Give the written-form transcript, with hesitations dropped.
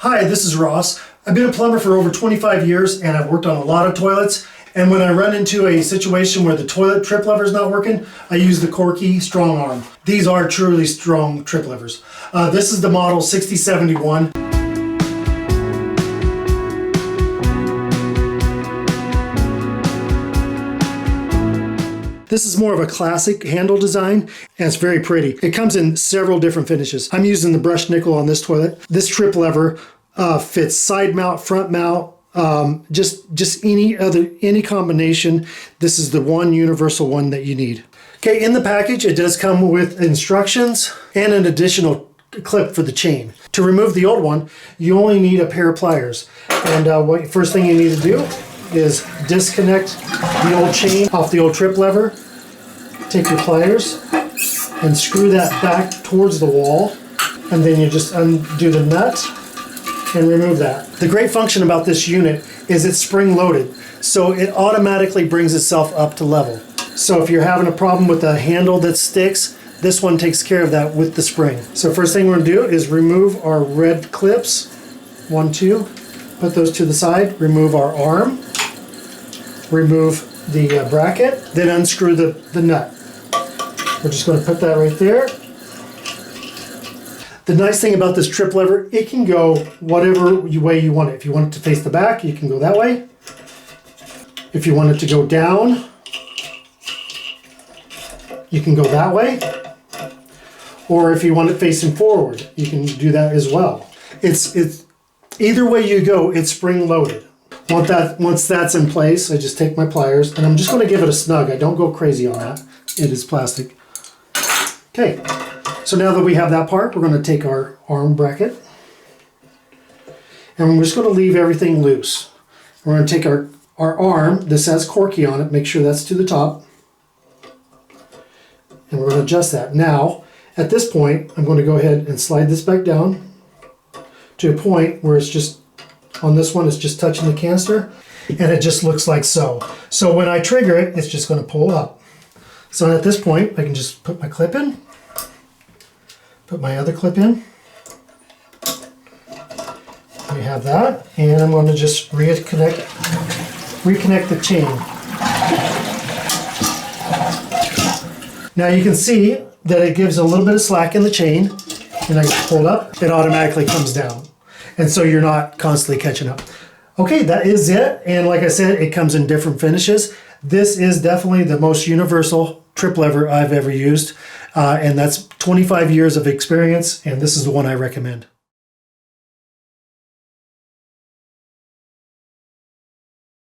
Hi, this is Ross. I've been a plumber for over 25 years and I've worked on a lot of toilets. And when I run into a situation where the toilet trip lever is not working, I use the Korky Strongarm. These are truly strong trip levers. This is the model 6071. This is more of a classic handle design, and it's very pretty. It comes in several different finishes. I'm using the brushed nickel on this toilet. This trip lever fits side mount, front mount, just any combination. This is the one universal one that you need. Okay, in the package, it does come with instructions and an additional clip for the chain. To remove the old one, you only need a pair of pliers. And first thing you need to do is disconnect the old chain off the old trip lever. Take your pliers and screw that back towards the wall, and then you just undo the nut and remove that. The great function about this unit is it's spring loaded, so it automatically brings itself up to level. So if you're having a problem with the handle that sticks, this one takes care of that with the spring. So first thing we're going to do is remove our red clips. 1, 2. Put those to the side. Remove our arm. Remove the bracket, then unscrew the nut. We're just going to put that right there. The nice thing about this trip lever, it can go whatever way you want it. If you want it to face the back, you can go that way. If you want it to go down, you can go that way. Or if you want it facing forward, you can do that as well. It's either way you go, it's spring loaded. Once that's in place, I just take my pliers and I'm just going to give it a snug. I don't go crazy on that. It is plastic. Okay, so now that we have that part, we're going to take our arm bracket and we're just going to leave everything loose. We're going to take our arm, this has Korky on it, make sure that's to the top, and we're going to adjust that. Now, at this point, I'm going to go ahead and slide this back down to a point where it's just, on this one, it's just touching the canister, and it just looks like so. So when I trigger it, it's just going to pull up. So at this point, I can just put my clip in, put my other clip in. We have that, and I'm going to just reconnect the chain. Now you can see that it gives a little bit of slack in the chain, and I pull it up, it automatically comes down. And so you're not constantly catching up. Okay, that is it. And like I said, it comes in different finishes. This is definitely the most universal trip lever I've ever used. And that's 25 years of experience, and this is the one I recommend.